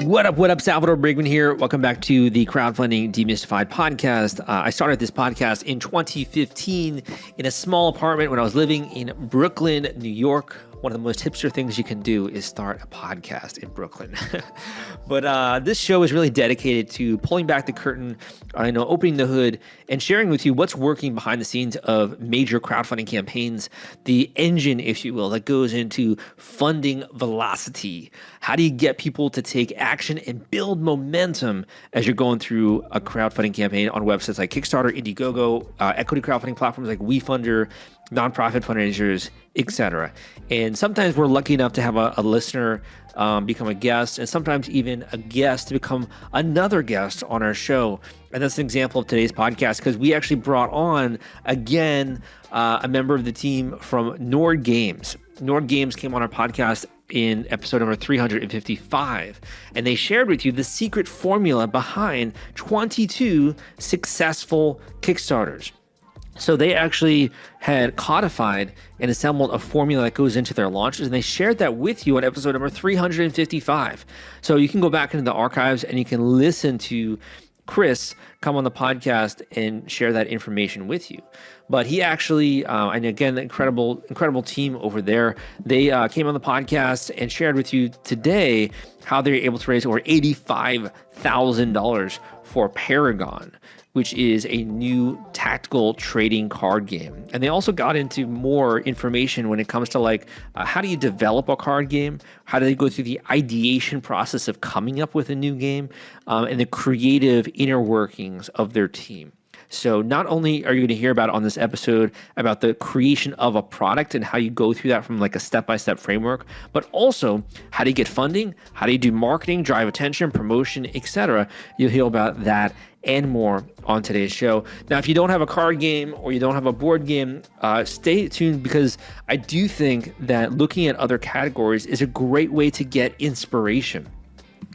What up? Salvador Briggman here. Welcome back to the Crowdfunding Demystified podcast. I started this podcast in 2015 in a small apartment when I was living in Brooklyn, New York. One of the most hipster things you can do is start a podcast in Brooklyn. But this show is really dedicated to pulling back the curtain, opening the hood, and sharing with you what's working behind the scenes of major crowdfunding campaigns, the engine, if you will, that goes into funding velocity. How do you get people to take action and build momentum as you're going through a crowdfunding campaign on websites like Kickstarter, Indiegogo, equity crowdfunding platforms like WeFunder, nonprofit fundraisers, etc. And sometimes we're lucky enough to have a listener become a guest, and sometimes even a guest to become another guest on our show. And that's an example of today's podcast, because we actually brought on, again, a member of the team from Nord Games. Nord Games came on our podcast in episode number 355, and they shared with you the secret formula behind 22 successful Kickstarters. So they actually had codified and assembled a formula that goes into their launches, and they shared that with you on episode number 355. So you can go back into the archives and you can listen to Chris come on the podcast and share that information with you. But he actually, and again, the incredible team over there, they came on the podcast and shared with you today how they're able to raise over $85,000 for Paragon, which is a new tactical trading card game. And they also got into more information when it comes to how do you develop a card game? How do they go through the ideation process of coming up with a new game, and the creative inner workings of their team. So not only are you going to hear about on this episode about the creation of a product and how you go through that from a step-by-step framework, but also how do you get funding, how do you do marketing, drive attention, promotion, etc. You'll hear about that and more on today's show. Now, if you don't have a card game or you don't have a board game, stay tuned, because I do think that looking at other categories is a great way to get inspiration.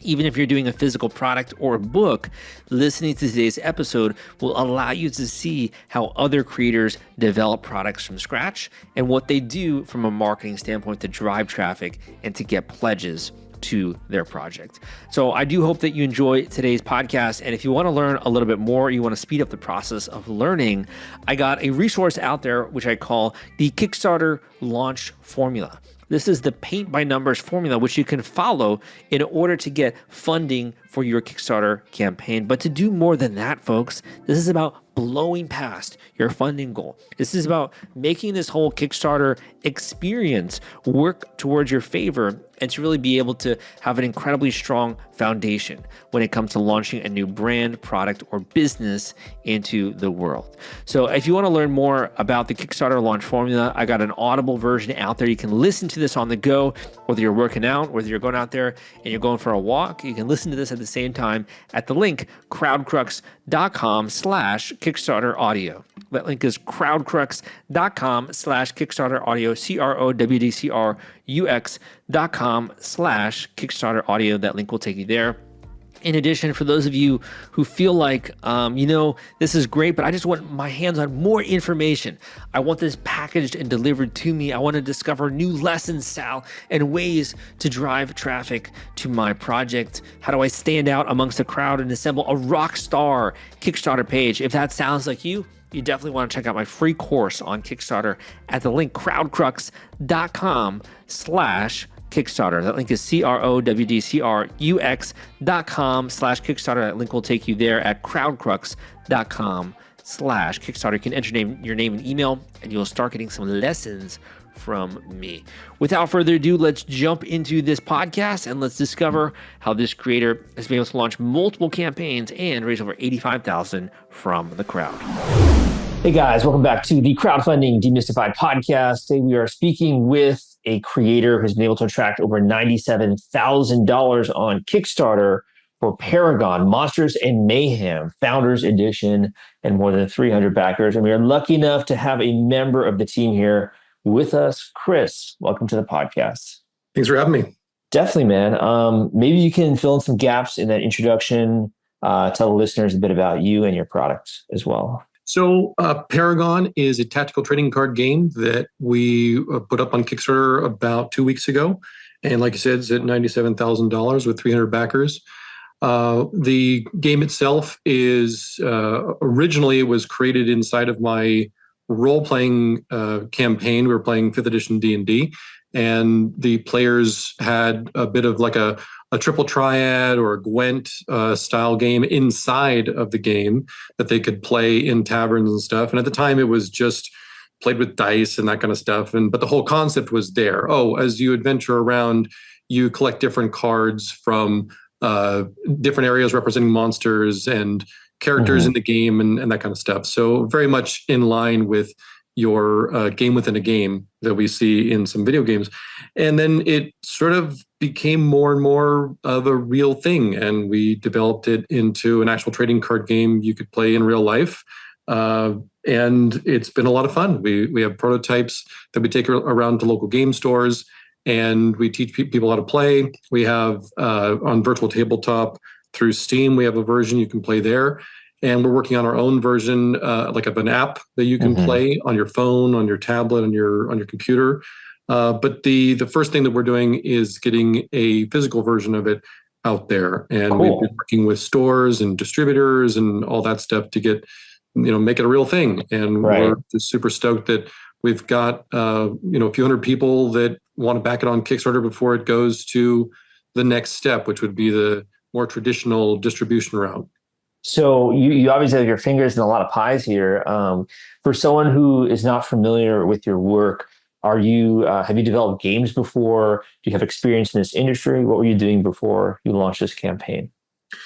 Even if you're doing a physical product or a book, listening to today's episode will allow you to see how other creators develop products from scratch and what they do from a marketing standpoint to drive traffic and to get pledges to their project. So I do hope that you enjoy today's podcast. And if you want to learn a little bit more, you want to speed up the process of learning, I got a resource out there which I call the Kickstarter Launch Formula. This is the paint by numbers formula which you can follow in order to get funding for your Kickstarter campaign. But to do more than that, folks, this is about blowing past your funding goal. This is about making this whole Kickstarter experience work towards your favor and to really be able to have an incredibly strong foundation when it comes to launching a new brand, product, or business into the world. So if you want to learn more about the Kickstarter launch formula, I got an Audible version out there. You can listen to this on the go, whether you're working out, whether you're going out there and you're going for a walk. You can listen to this at the same time at the link crowdcrux.com/Kickstarter audio. That link is crowdcrux.com/Kickstarter audio, crowdcrux.com/Kickstarter audio. That link will take you there. In addition, for those of you who feel like, this is great, but I just want my hands on more information. I want this packaged and delivered to me. I want to discover new lessons, Sal, and ways to drive traffic to my project. How do I stand out amongst the crowd and assemble a rock star Kickstarter page? If that sounds like you definitely want to check out my free course on Kickstarter at the link crowdcrux.com/Kickstarter. That link is crowdcrux.com/Kickstarter. That link will take you there at crowdcrux.com/Kickstarter. You can enter your name and email, and you'll start getting some lessons from me. Without further ado, let's jump into this podcast and let's discover how this creator has been able to launch multiple campaigns and raise over $85,000 from the crowd. Hey guys, welcome back to the Crowdfunding Demystified podcast. Today we are speaking with a creator who's been able to attract over $97,000 on Kickstarter for Paragon Monsters and Mayhem, Founders Edition, and more than 300 backers. And we are lucky enough to have a member of the team here with us. Chris, welcome to the podcast. Thanks for having me. Definitely, man. Maybe you can fill in some gaps in that introduction, tell the listeners a bit about you and your product as well. So Paragon is a tactical trading card game that we put up on Kickstarter about 2 weeks ago. And like you said, it's at $97,000 with 300 backers. The game itself is originally it was created inside of my role-playing campaign. We were playing 5th edition D&D, and the players had a bit of like a triple triad or a Gwent style game inside of the game that they could play in taverns and stuff. And at the time, it was just played with dice and that kind of stuff. But the whole concept was there. Oh, as you adventure around, you collect different cards from different areas representing monsters and characters in the game and that kind of stuff. So very much in line with your game within a game that we see in some video games. And then it sort of became more and more of a real thing. And we developed it into an actual trading card game you could play in real life. And it's been a lot of fun. We have prototypes that we take around to local game stores, and we teach people how to play. We have on virtual tabletop through Steam, we have a version you can play there. And we're working on our own version, like of an app that you can play on your phone, on your tablet, on your computer. But the first thing that we're doing is getting a physical version of it out there. And we've been working with stores and distributors and all that stuff to get, make it a real thing. And we're just super stoked that we've got, a few hundred people that want to back it on Kickstarter before it goes to the next step, which would be the more traditional distribution route. So you obviously have your fingers in a lot of pies here. For someone who is not familiar with your work, have you developed games before? Do you have experience in this industry? What were you doing before you launched this campaign?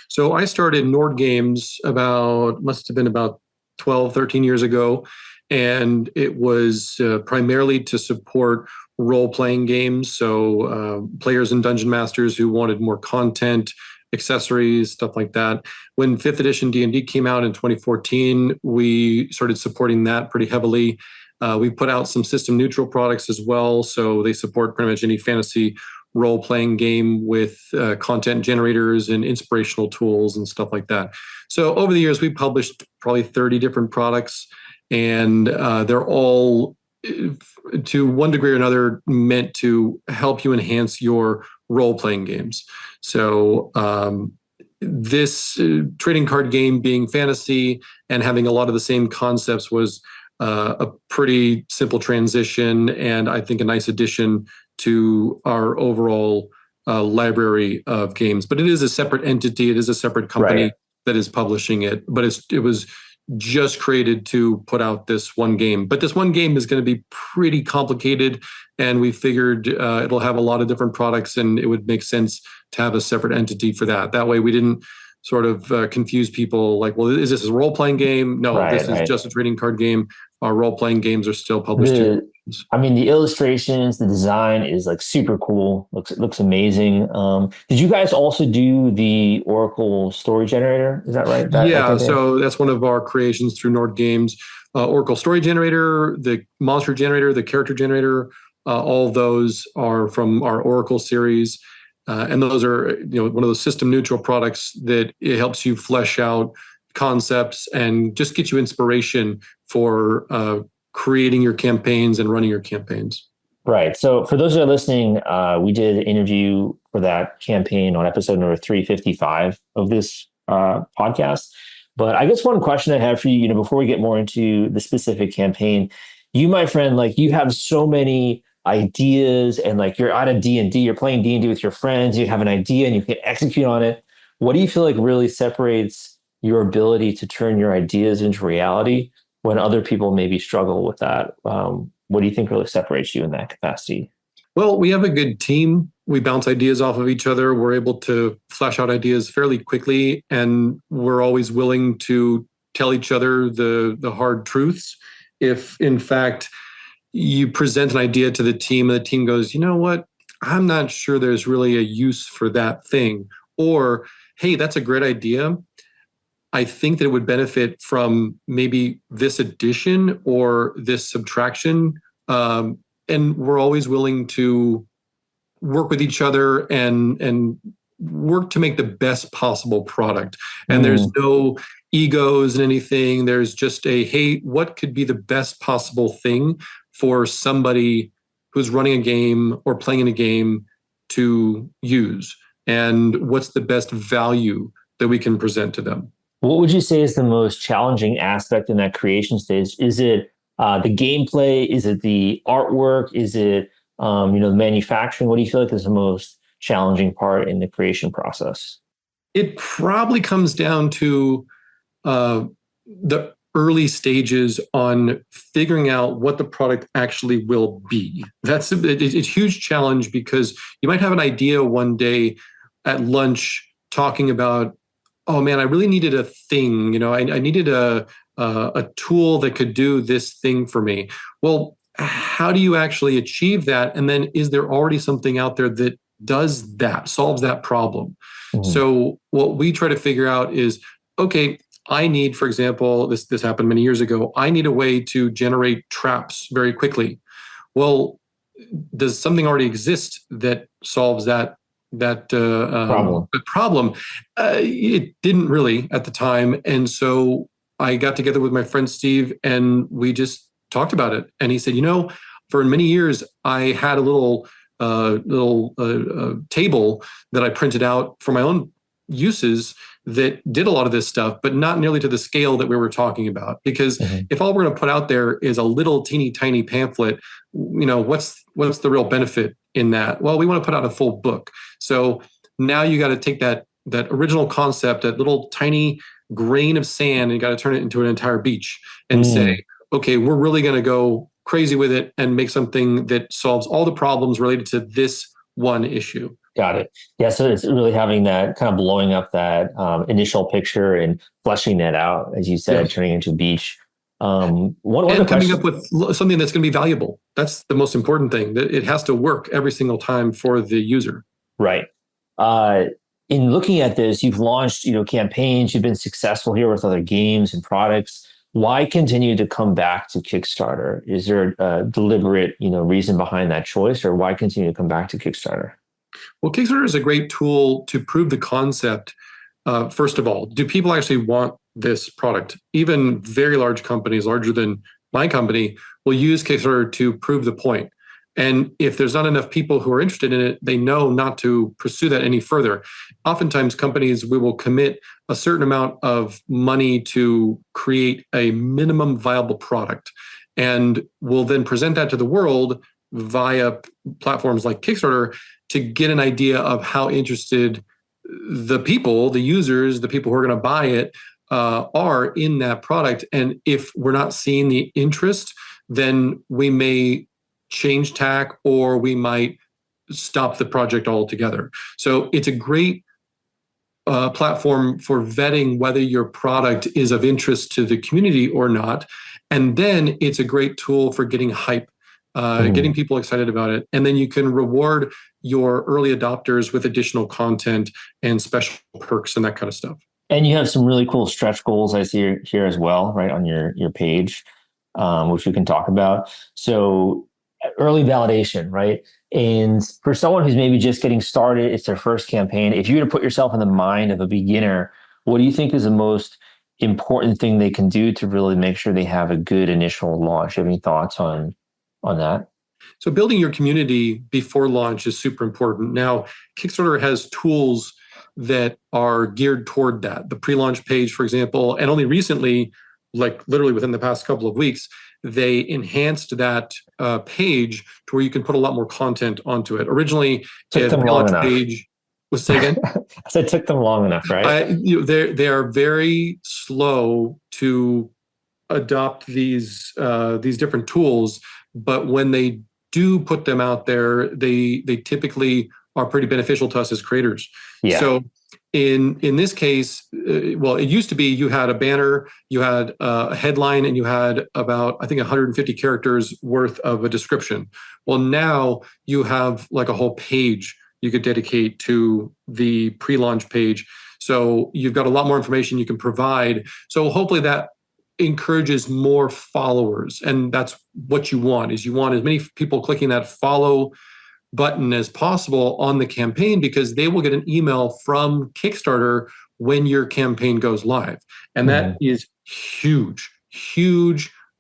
So I started Nord Games must have been about 12, 13 years ago. And it was primarily to support role-playing games. So players and dungeon masters who wanted more content, accessories, stuff like that. When 5th edition D&D came out in 2014, we started supporting that pretty heavily. We put out some system neutral products as well. So they support pretty much any fantasy role-playing game with content generators and inspirational tools and stuff like that. So over the years, we published probably 30 different products, and they're all, to one degree or another, meant to help you enhance your role-playing games. So this trading card game being fantasy and having a lot of the same concepts was a pretty simple transition, and I think a nice addition to our overall library of games. But it is a separate entity. It is a separate company that is publishing it. But it was just created to put out this one game. But this one game is going to be pretty complicated, and we figured it'll have a lot of different products, and it would make sense to have a separate entity for that. That way we didn't sort of confuse people like, well, is this a role-playing game? No, this is just a trading card game. Our role-playing games are still published. The illustrations, the design is like super cool. Looks amazing. Did you guys also do the Oracle story generator? Is that right? So that's one of our creations through Nord Games. Oracle story generator, the monster generator, the character generator, all of those are from our Oracle series. And those are, one of those system neutral products that it helps you flesh out concepts and just get you inspiration for creating your campaigns and running your campaigns. Right. So for those that are listening, we did an interview for that campaign on episode number 355 of this podcast. But I guess one question I have for you, before we get more into the specific campaign, you, my friend, you have so many ideas, and you're out of D&D, you're playing D&D with your friends, you have an idea and you can execute on it. What do you feel like really separates your ability to turn your ideas into reality when other people maybe struggle with that? What do you think really separates you in that capacity? Well, we have a good team. We bounce ideas off of each other. We're able to flesh out ideas fairly quickly, and we're always willing to tell each other the hard truths. If, in fact, you present an idea to the team and the team goes, you know what, I'm not sure there's really a use for that thing. Or, hey, that's a great idea. I think that it would benefit from maybe this addition or this subtraction. And we're always willing to work with each other and work to make the best possible product. And there's no egos in anything. There's just hey, what could be the best possible thing for somebody who's running a game or playing in a game to use and what's the best value that we can present to them. What would you say is the most challenging aspect in that creation stage? Is it the gameplay? Is it the artwork? Is it the manufacturing? What do you feel like is the most challenging part in the creation process? It probably comes down to the early stages on figuring out what the product actually will be. It's a huge challenge because you might have an idea one day at lunch talking about, oh man, I really needed a thing. I needed a tool that could do this thing for me. Well, how do you actually achieve that? And then is there already something out there that does that, solves that problem? Mm-hmm. So what we try to figure out is, okay, I need, for example, this happened many years ago, I need a way to generate traps very quickly. Well, does something already exist that solves that problem? It didn't really at the time. And so I got together with my friend Steve and we just talked about it. And he said, for many years, I had a little table that I printed out for my own uses that did a lot of this stuff, but not nearly to the scale that we were talking about. Because if all we're going to put out there is a little teeny tiny pamphlet, what's the real benefit in that? Well, we want to put out a full book. So now you got to take that original concept, that little tiny grain of sand, and you got to turn it into an entire beach and say, okay, we're really going to go crazy with it and make something that solves all the problems related to this one issue. Got it. Yeah. So it's really having that kind of blowing up that initial picture and fleshing that out, as you said, turning into a beach. Coming up with something that's going to be valuable. That's the most important thing. That it has to work every single time for the user. Right. In looking at this, you've launched, campaigns. You've been successful here with other games and products. Why continue to come back to Kickstarter? Is there a deliberate, reason behind that choice, or why continue to come back to Kickstarter? Well, Kickstarter is a great tool to prove the concept. First of all, do people actually want this product? Even very large companies, larger than my company, will use Kickstarter to prove the point. And if there's not enough people who are interested in it, they know not to pursue that any further. Oftentimes, companies, we will commit a certain amount of money to create a minimum viable product. And we'll then present that to the world via platforms like Kickstarter to get an idea of how interested the people, the users, the people who are going to buy it are in that product. And if we're not seeing the interest, then we may change tack or we might stop the project altogether. So it's a great platform for vetting whether your product is of interest to the community or not. And then it's a great tool for getting hype, getting people excited about it. And then you can reward your early adopters with additional content and special perks and that kind of stuff. And you have some really cool stretch goals I see here as well, right, on your page, which we can talk about. So early validation, right? And for someone who's maybe just getting started, it's their first campaign. If you were to put yourself in the mind of a beginner, what do you think is the most important thing they can do to really make sure they have a good initial launch? Do you have any thoughts on that? So building your community before launch is super important. Now, Kickstarter has tools that are geared toward that. The pre-launch page, for example, and only recently, like literally within the past couple of weeks, they enhanced that page to where you can put a lot more content onto it. Originally, the pre-launch page was, say again? I said it took them long enough, right? They are very slow to adopt these different tools, but when they do put them out there, they typically are pretty beneficial to us as creators. Yeah. So in this case, well, it used to be you had a banner, you had a headline, and you had about, I think, 150 characters worth of a description. Well, now you have like a whole page you could dedicate to the pre-launch page. So you've got a lot more information you can provide. So hopefully that encourages more followers. And that's what you want, is you want as many people clicking that follow button as possible on the campaign, because they will get an email from Kickstarter when your campaign goes live. And that is huge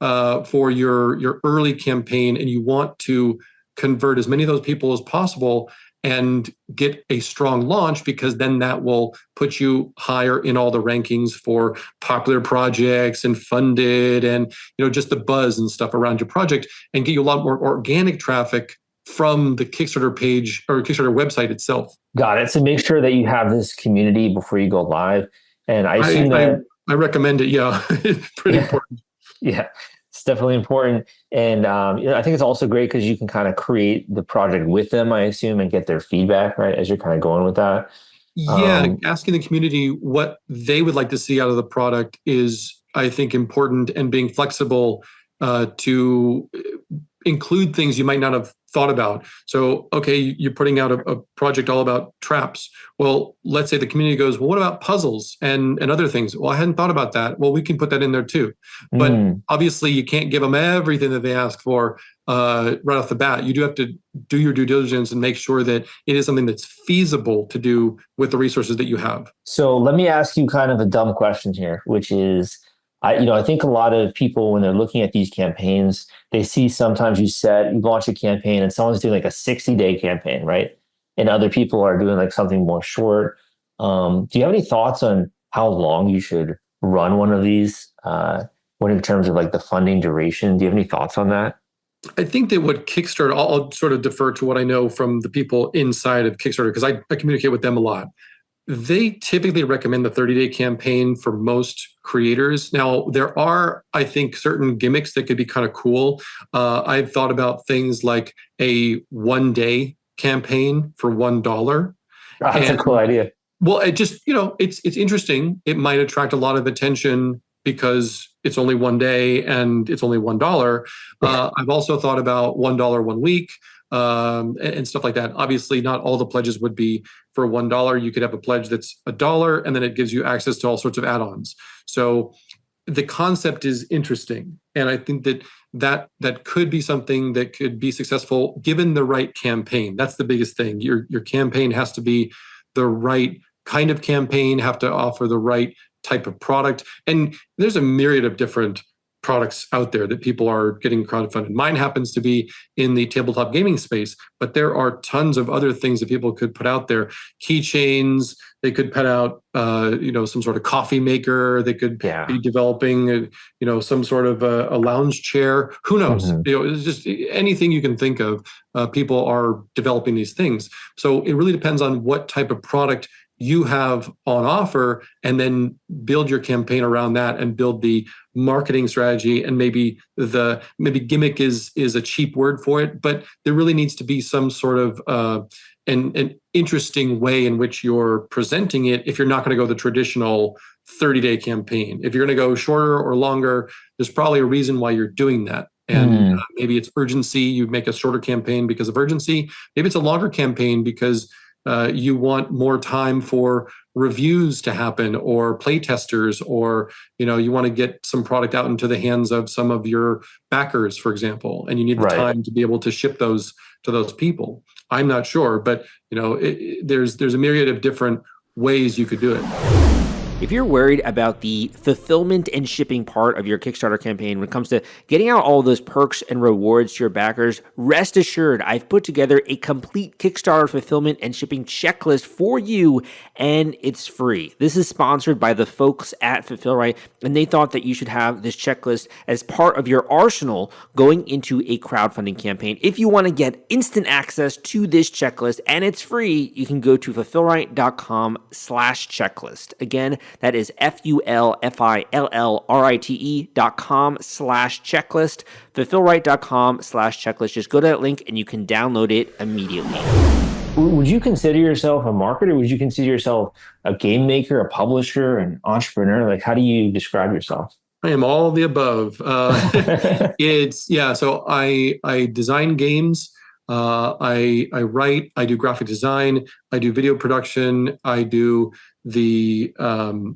for your early campaign. And you want to convert as many of those people as possible and get a strong launch, because then that will put you higher in all the rankings for popular projects and funded, and just the buzz and stuff around your project, and get you a lot more organic traffic from the Kickstarter page or Kickstarter website itself. Got it. So make sure that you have this community before you go live. And I assume I recommend it. Yeah, it's pretty important. Yeah, it's definitely important. And I think it's also great because you can kind of create the project with them, I assume, and get their feedback, right, as you're kind of going with that. Yeah, asking the community what they would like to see out of the product is, I think, important, and being flexible to include things you might not have thought about. So, okay, you're putting out a project all about traps. Well, let's say the community goes, well, what about puzzles and other things? Well, I hadn't thought about that. Well, we can put that in there too. But obviously you can't give them everything that they ask for right off the bat. You do have to do your due diligence and make sure that it is something that's feasible to do with the resources that you have. So let me ask you kind of a dumb question here, which is, I think a lot of people, when they're looking at these campaigns, they see sometimes you launch a campaign and someone's doing like a 60-day campaign, right? And other people are doing like something more short. Do you have any thoughts on how long you should run one of these in terms of like the funding duration? Do you have any thoughts on that? I think that what Kickstarter, I'll sort of defer to what I know from the people inside of Kickstarter, because I communicate with them a lot. They typically recommend the 30-day campaign for most creators. Now, there are, I think, certain gimmicks that could be kind of cool. I've thought about things like a 1-day campaign for $1. That's a cool idea. Well, it just, it's interesting. It might attract a lot of attention because it's only 1 day and it's only $1. I've also thought about $1 1 week. And stuff like that. Obviously, not all the pledges would be for $1. You could have a pledge that's $1, and then it gives you access to all sorts of add-ons. So the concept is interesting, and I think that could be something that could be successful given the right campaign. That's the biggest thing. Your campaign has to be the right kind of campaign, have to offer the right type of product, and there's a myriad of different products out there that people are getting crowdfunded. Mine happens to be in the tabletop gaming space, but there are tons of other things that people could put out there. Keychains, they could put out, some sort of coffee maker. They could be developing, some sort of a lounge chair. Who knows? It's just anything you can think of. People are developing these things. So it really depends on what type of product you have on offer, and then build your campaign around that and build the marketing strategy. And maybe gimmick is a cheap word for it, but there really needs to be some sort of an interesting way in which you're presenting it. If you're not going to go the traditional 30-day campaign, if you're going to go shorter or longer, there's probably a reason why you're doing that. And maybe it's urgency. You make a shorter campaign because of urgency. Maybe it's a longer campaign because you want more time for reviews to happen, or play testers, or you want to get some product out into the hands of some of your backers, for example, and you need the time to be able to ship those to those people. I'm not sure, but there's a myriad of different ways you could do it. If you're worried about the fulfillment and shipping part of your Kickstarter campaign when it comes to getting out all those perks and rewards to your backers, rest assured I've put together a complete Kickstarter fulfillment and shipping checklist for you, and it's free. This is sponsored by the folks at Fulfillrite, and they thought that you should have this checklist as part of your arsenal going into a crowdfunding campaign. If you want to get instant access to this checklist and it's free, you can go to fulfillrite.com/checklist. Again, that is fulfillrite.com/checklist, fulfillrite.com/checklist. Just go to that link and you can download it immediately. Would you consider yourself a marketer? Would you consider yourself a game maker, a publisher, an entrepreneur? Like, how do you describe yourself? I am all of the above. So I design games. I write, I do graphic design, I do video production, I do the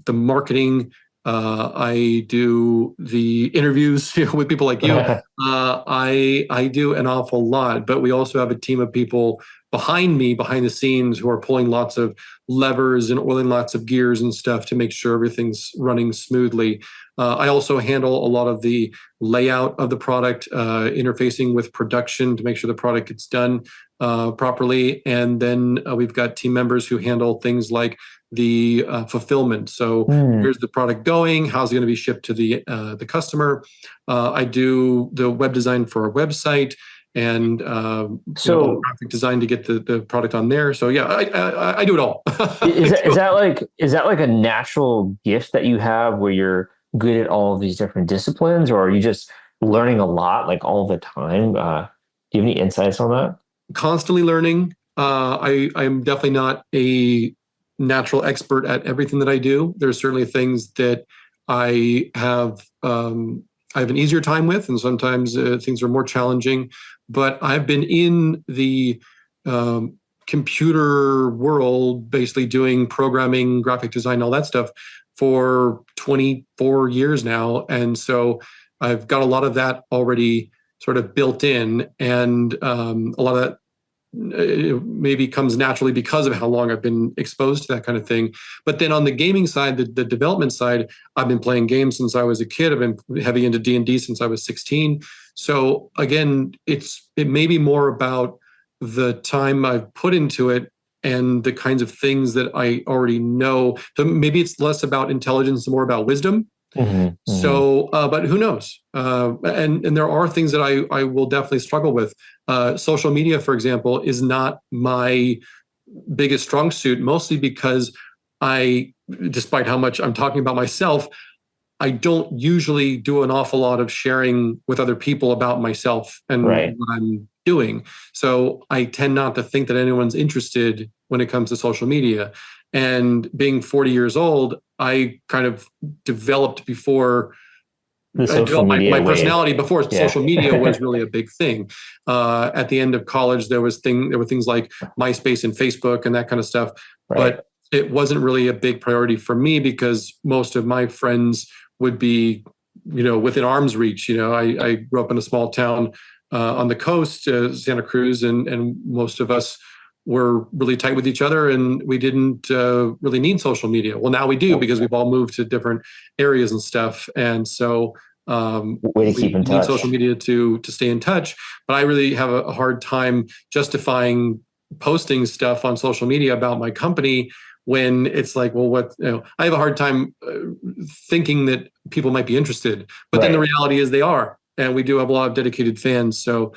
marketing, I do the interviews with people like you. I do an awful lot, but we also have a team of people behind me, behind the scenes, who are pulling lots of levers and oiling lots of gears and stuff to make sure everything's running smoothly. I also handle a lot of the layout of the product, interfacing with production to make sure the product gets done properly. And then we've got team members who handle things like the fulfillment. So here's the product going, how's it going to be shipped to the customer. I do the web design for our website and graphic design to get the product on there. So yeah, I do it all. Is that like a natural gift that you have where you're good at all of these different disciplines, or are you just learning a lot like all the time? Do you have any insights on that? Constantly learning. I'm definitely not a natural expert at everything that I do. There's certainly things that I have an easier time with, and sometimes things are more challenging. But I've been in the computer world, basically doing programming, graphic design, all that stuff for 24 years now. And so I've got a lot of that already sort of built in, and a lot of that maybe comes naturally because of how long I've been exposed to that kind of thing. But then on the gaming side, the development side, I've been playing games since I was a kid. I've been heavy into D&D since I was 16. So again, it may be more about the time I've put into it and the kinds of things that I already know. So maybe it's less about intelligence and more about wisdom. So, but who knows? And there are things that I will definitely struggle with. Social media, for example, is not my biggest strong suit, mostly because despite how much I'm talking about myself, I don't usually do an awful lot of sharing with other people about myself and what I'm doing. So I tend not to think that anyone's interested when it comes to social media. And being 40 years old, I kind of developed before my personality before social media was really a big thing. At the end of college, there were things like MySpace and Facebook and that kind of stuff. But it wasn't really a big priority for me because most of my friends would be, within arm's reach. I grew up in a small town on the coast, Santa Cruz, and most of us were really tight with each other, and we didn't really need social media. Well, now we do because we've all moved to different areas and stuff. And so we need social media to stay in touch. But I really have a hard time justifying posting stuff on social media about my company when it's like, well, I have a hard time thinking that people might be interested. But then the reality is they are. And we do have a lot of dedicated fans. So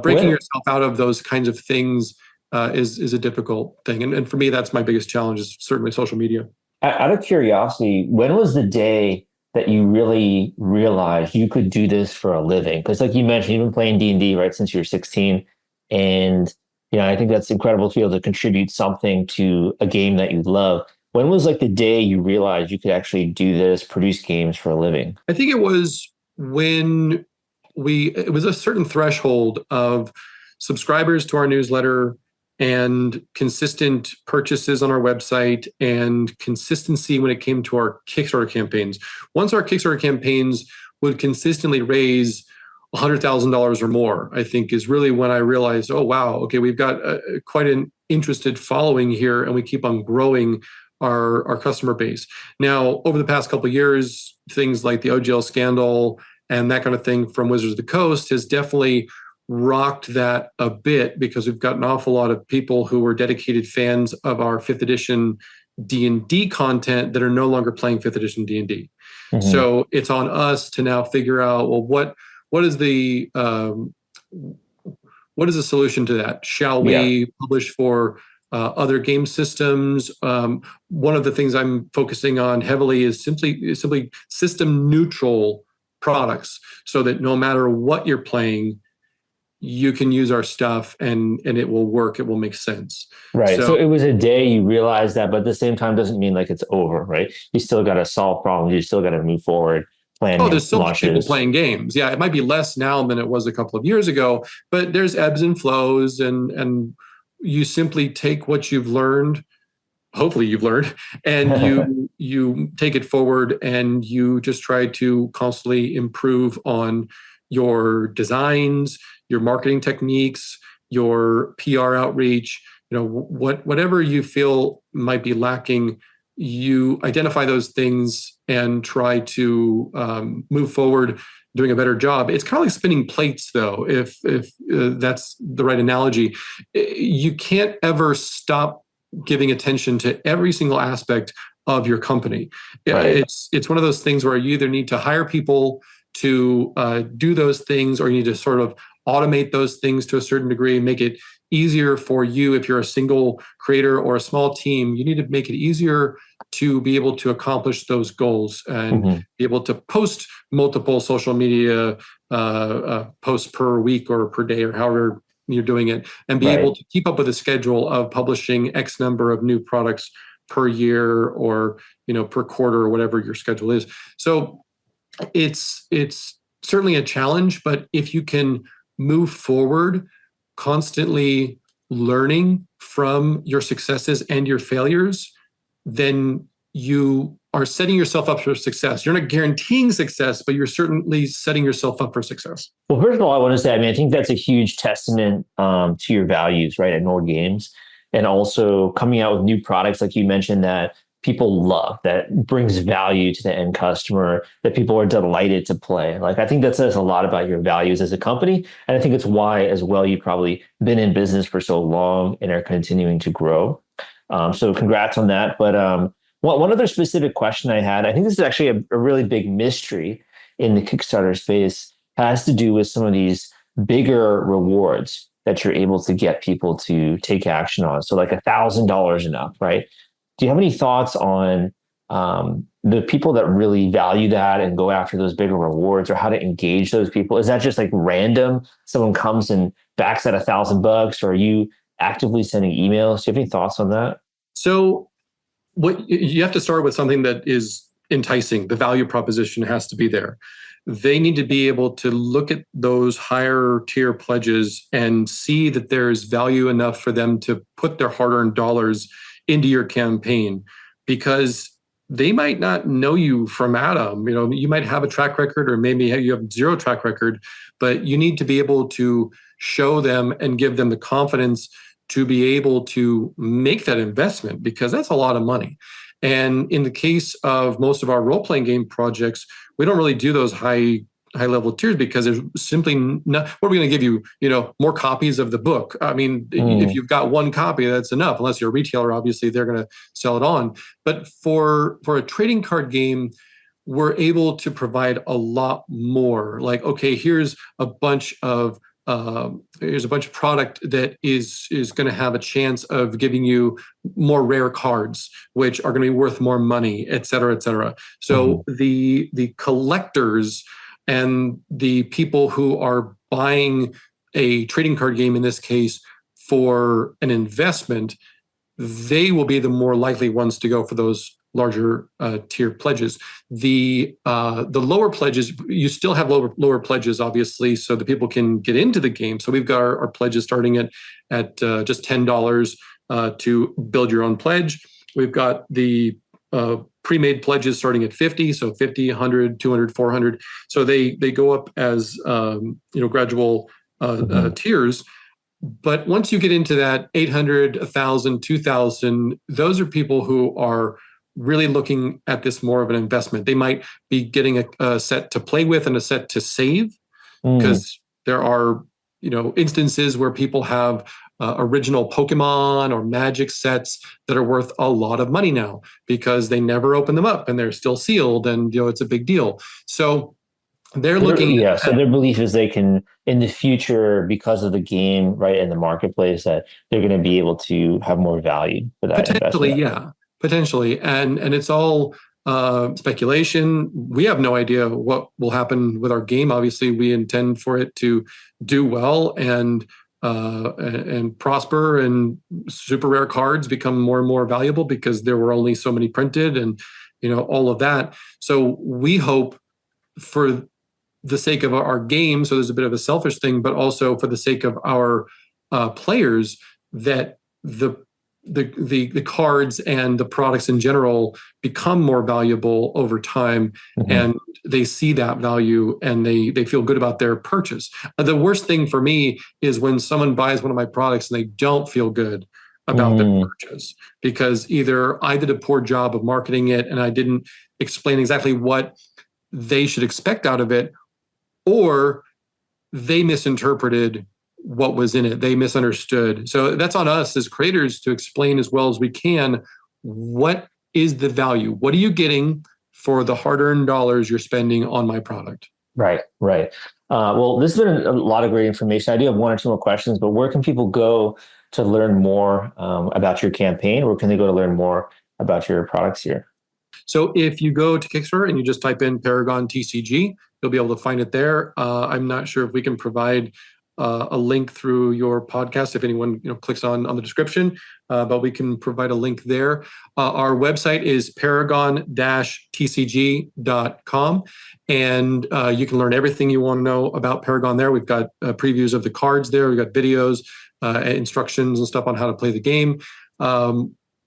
breaking yourself out of those kinds of things is a difficult thing. And for me, that's my biggest challenge, is certainly social media. Out of curiosity, when was the day that you really realized you could do this for a living? Because like you mentioned, you've been playing D&D, right, since you were 16. And, I think that's incredible to be able to contribute something to a game that you love. When was like the day you realized you could actually do this, produce games for a living? I think it was when it was a certain threshold of subscribers to our newsletter and consistent purchases on our website and consistency when it came to our Kickstarter campaigns. Once our Kickstarter campaigns would consistently raise $100,000 or more, I think is really when I realized, oh, wow, okay, we've got quite an interested following here, and we keep on growing our customer base. Now, over the past couple of years, things like the OGL scandal and that kind of thing from Wizards of the Coast has definitely rocked that a bit, because we've got an awful lot of people who were dedicated fans of our 5th edition D&D content that are no longer playing 5th edition D&D. So it's on us to now figure out, well, what is the solution to that? Shall we publish for other game systems? One of the things I'm focusing on heavily is simply system neutral products, so that no matter what you're playing, you can use our stuff and it will work. It will make sense. Right. So it was a day you realized that, but at the same time doesn't mean like it's over, right? You still got to solve problems. You still got to move forward. There's still people playing games. Yeah, it might be less now than it was a couple of years ago, but there's ebbs and flows, and you simply take what you've learned. Hopefully you've learned, and you take it forward, and you just try to constantly improve on your designs, your marketing techniques, your PR outreach, whatever you feel might be lacking, you identify those things and try to move forward doing a better job. It's kind of like spinning plates, though, if that's the right analogy. You can't ever stop giving attention to every single aspect of your company. Right. It's one of those things where you either need to hire people to do those things, or you need to sort of automate those things to a certain degree and make it easier for you. If you're a single creator or a small team, you need to make it easier to be able to accomplish those goals and be able to post multiple social media posts per week or per day or however you're doing it, and be able to keep up with a schedule of publishing X number of new products per year or per quarter or whatever your schedule is. So it's certainly a challenge, but if you can move forward constantly learning from your successes and your failures, then you are setting yourself up for success. You're not guaranteeing success, but you're certainly setting yourself up for success. Well, first of all, I want to say, I think that's a huge testament to your values, right, at Nord Games, and also coming out with new products, like you mentioned, that people love, that brings value to the end customer, that people are delighted to play. Like, I think that says a lot about your values as a company. And I think it's why, as well, you've probably been in business for so long and are continuing to grow. So congrats on that. But one other specific question I had, I think this is actually a really big mystery in the Kickstarter space, has to do with some of these bigger rewards that you're able to get people to take action on. So like $1,000 and up, right? Do you have any thoughts on the people that really value that and go after those bigger rewards, or how to engage those people? Is that just like random? Someone comes and backs at $1,000, or are you actively sending emails? Do you have any thoughts on that? So what you have to start with something that is enticing. The value proposition has to be there. They need to be able to look at those higher tier pledges and see that there is value enough for them to put their hard-earned dollars into your campaign, because they might not know you from Adam. You might have a track record, or maybe you have zero track record, but you need to be able to show them and give them the confidence to be able to make that investment, because that's a lot of money. And in the case of most of our role-playing game projects, we don't really do those high level tiers, because there's simply not. What are we going to give you? More copies of the book. I mean, if you've got one copy, that's enough. Unless you're a retailer, obviously they're going to sell it on. But for a trading card game, we're able to provide a lot more. Like, okay, here's a bunch of product that is going to have a chance of giving you more rare cards, which are going to be worth more money, et cetera, et cetera. So the collectors and the people who are buying a trading card game, in this case, for an investment, they will be the more likely ones to go for those larger tier pledges. The lower pledges, you still have lower pledges, obviously, so that people can get into the game. So we've got our pledges starting at just $10 to build your own pledge. We've got the pre-made pledges starting at 50, so 50, 100, 200, 400. So they go up as gradual tiers. But once you get into that 800, 1,000, 2,000, those are people who are really looking at this more of an investment. They might be getting a set to play with and a set to save, because there are instances where people have original Pokemon or Magic sets that are worth a lot of money now because they never open them up and they're still sealed, and it's a big deal. So they're looking. Yeah. So their belief is they can, in the future, because of the game, right, in the marketplace, that they're going to be able to have more value for that potentially, investment. Potentially, and it's all speculation. We have no idea what will happen with our game. Obviously, we intend for it to do well and prosper, and super rare cards become more and more valuable because there were only so many printed, and all of that. So we hope, for the sake of our game, so there's a bit of a selfish thing, but also for the sake of our players, that the the cards and the products in general become more valuable over time, and they see that value and they feel good about their purchase. The worst thing for me is when someone buys one of my products and they don't feel good about their purchase, because either I did a poor job of marketing it and I didn't explain exactly what they should expect out of it, or they misinterpreted what was in it. They misunderstood. So that's on us as creators to explain as well as we can, what is the value? What are you getting for the hard-earned dollars you're spending on my product? Right. Well, this has been a lot of great information. I do have one or two more questions, but where can people go to learn more about your campaign? Where can they go to learn more about your products here? So if you go to Kickstarter and you just type in Paragon TCG, you'll be able to find it there. I'm not sure if we can provide a link through your podcast if anyone clicks on the description, but we can provide a link there. Our website is paragon-tcg.com, and you can learn everything you want to know about Paragon there. We've got previews of the cards there. We've got videos, instructions and stuff on how to play the game.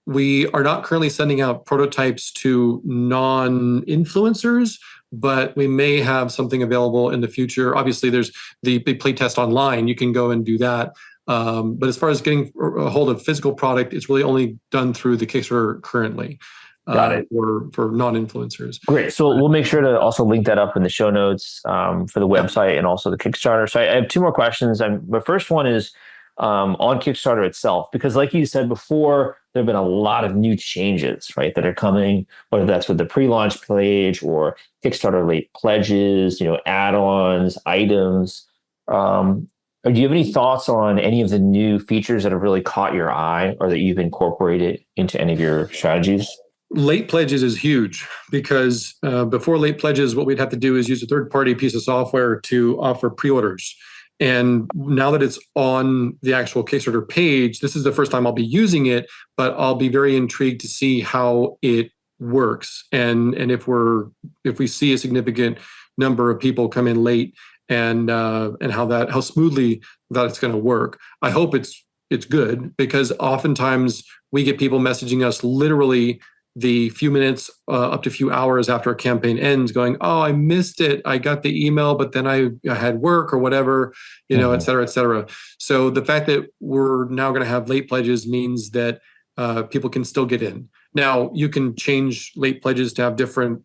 We are not currently sending out prototypes to non-influencers, but we may have something available in the future. Obviously, there's the playtest online. You can go and do that. But as far as getting a hold of physical product, it's really only done through the Kickstarter currently. Got it. Or for non-influencers. Great. So we'll make sure to also link that up in the show notes for the website and also the Kickstarter. So I have two more questions. The first one is on Kickstarter itself, because like you said before, there have been a lot of new changes, right, that are coming, whether that's with the pre-launch page or Kickstarter late pledges, add-ons, items. Do you have any thoughts on any of the new features that have really caught your eye or that you've incorporated into any of your strategies? Late pledges is huge, because before late pledges, what we'd have to do is use a third-party piece of software to offer pre-orders. And now that it's on the actual Kickstarter page, this is the first time I'll be using it, but I'll be very intrigued to see how it works. And if we see a significant number of people come in late, and how smoothly that it's going to work. I hope it's good, because oftentimes we get people messaging us literally the few minutes up to a few hours after a campaign ends going, oh, I missed it. I got the email, but then I had work or whatever, et cetera, et cetera. So the fact that we're now going to have late pledges means that people can still get in. Now, you can change late pledges to have different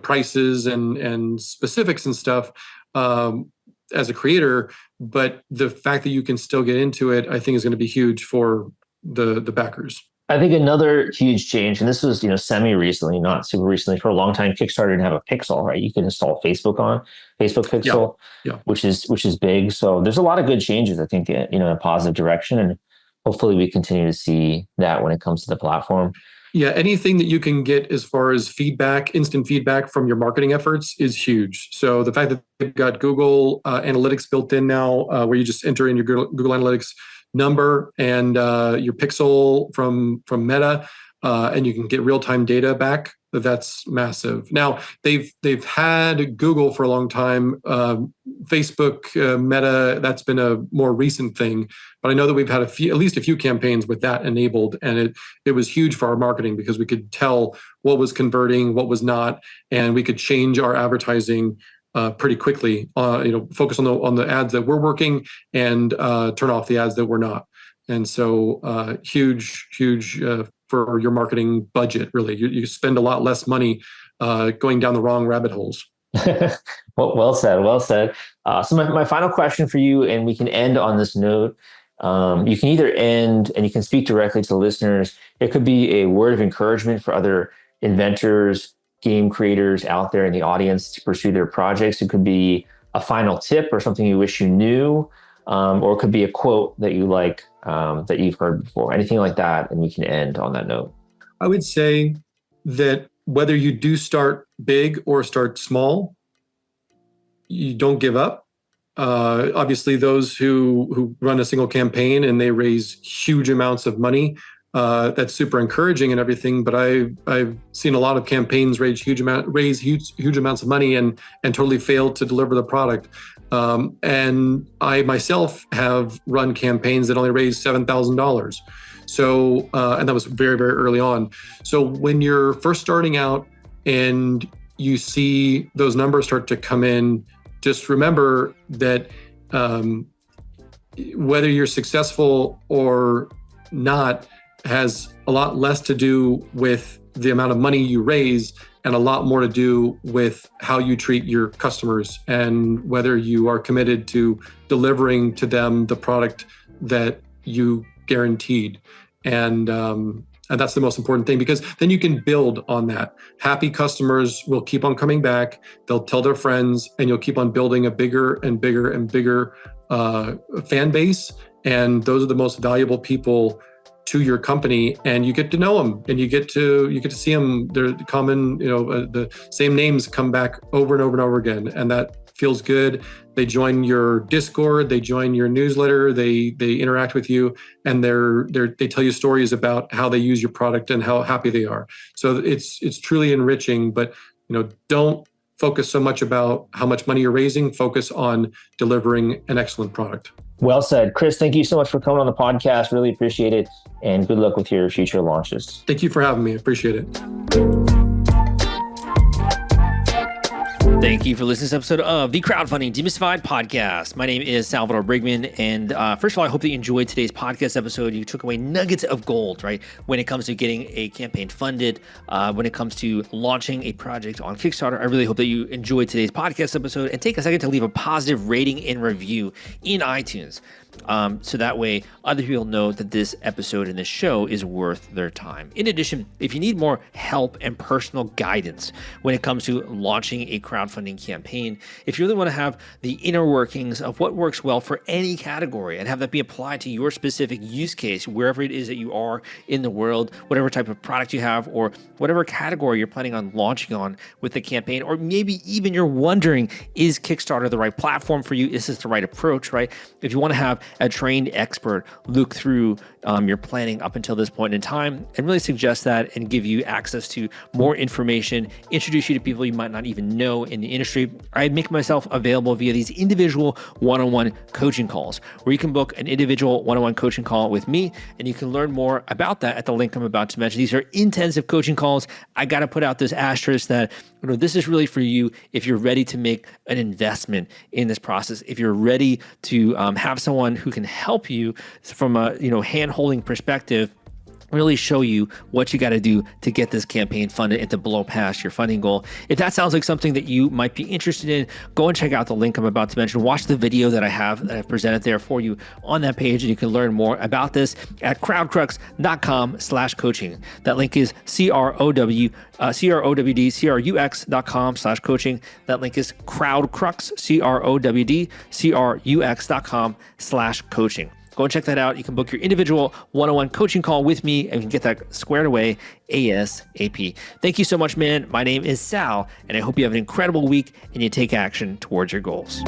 prices and specifics and stuff as a creator, but the fact that you can still get into it, I think, is going to be huge for the backers. I think another huge change, and this was, semi-recently, not super recently, for a long time, Kickstarter didn't have a pixel, right? You can install Facebook Pixel, which is big. So there's a lot of good changes, I think, in a positive direction. And hopefully we continue to see that when it comes to the platform. Yeah, anything that you can get as far as feedback, instant feedback from your marketing efforts is huge. So the fact that they've got Google Analytics built in now, where you just enter in your Google Analytics number and your pixel from Meta, and you can get real-time data back. That's massive. Now they've had Google for a long time, Facebook, Meta. That's been a more recent thing, but I know that we've had at least a few campaigns with that enabled, and it was huge for our marketing, because we could tell what was converting, what was not, and we could change our advertising pretty quickly. Focus on the ads that we're working and turn off the ads that we're not. And so huge for your marketing budget. Really, you spend a lot less money going down the wrong rabbit holes. Well said. So my final question for you, and we can end on this note. You can either end, and you can speak directly to the listeners. It could be a word of encouragement for other inventors, game creators out there in the audience to pursue their projects. It could be a final tip or something you wish you knew, or it could be a quote that you like, that you've heard before, anything like that. And we can end on that note. I would say that whether you do start big or start small, you don't give up. Obviously, those who run a single campaign and they raise huge amounts of money, that's super encouraging and everything. But I've seen a lot of campaigns raise huge amounts of money and totally fail to deliver the product. And I myself have run campaigns that only raised $7,000. So, and that was very, very early on. So when you're first starting out and you see those numbers start to come in, just remember that whether you're successful or not has a lot less to do with the amount of money you raise and a lot more to do with how you treat your customers and whether you are committed to delivering to them the product that you guaranteed. And that's the most important thing, because then you can build on that. Happy customers will keep on coming back. They'll tell their friends, and you'll keep on building a bigger and bigger and bigger fan base. And those are the most valuable people to your company, and you get to know them, and you get to see them. They're common, the same names come back over and over and over again, and that feels good. They join your Discord, they join your newsletter, they interact with you, and they tell you stories about how they use your product and how happy they are. So it's truly enriching. But don't focus so much about how much money you're raising. Focus on delivering an excellent product. Well said. Chris, thank you so much for coming on the podcast. Really appreciate it. And good luck with your future launches. Thank you for having me. I appreciate it. Thank you for listening to this episode of the Crowdfunding Demystified podcast. My name is Salvador Briggman. And first of all, I hope that you enjoyed today's podcast episode. You took away nuggets of gold, right? When it comes to getting a campaign funded, when it comes to launching a project on Kickstarter. I really hope that you enjoyed today's podcast episode and take a second to leave a positive rating and review in iTunes. So that way other people know that this episode and this show is worth their time. In addition, if you need more help and personal guidance when it comes to launching a crowdfunding campaign, if you really want to have the inner workings of what works well for any category and have that be applied to your specific use case, wherever it is that you are in the world, whatever type of product you have, or whatever category you're planning on launching on with the campaign, or maybe even you're wondering, is Kickstarter the right platform for you? Is this the right approach, right? If you want to have a trained expert look through your planning up until this point in time and really suggest that and give you access to more information, introduce you to people you might not even know in the industry, I make myself available via these individual one-on-one coaching calls where you can book an individual one-on-one coaching call with me, and you can learn more about that at the link I'm about to mention. These are intensive coaching calls. I got to put out this asterisk that this is really for you if you're ready to make an investment in this process, if you're ready to have someone who can help you from a hand-holding perspective, really show you what you got to do to get this campaign funded and to blow past your funding goal. If that sounds like something that you might be interested in, go and check out the link I'm about to mention. Watch the video that I've presented there for you on that page, and you can learn more about this at crowdcrux.com/coaching. That link is crowdcrux.com/coaching. That link is crowdcrux, crowdcrux.com/coaching. Go and check that out. You can book your individual one-on-one coaching call with me, and you can get that squared away ASAP. Thank you so much, man. My name is Sal, and I hope you have an incredible week and you take action towards your goals.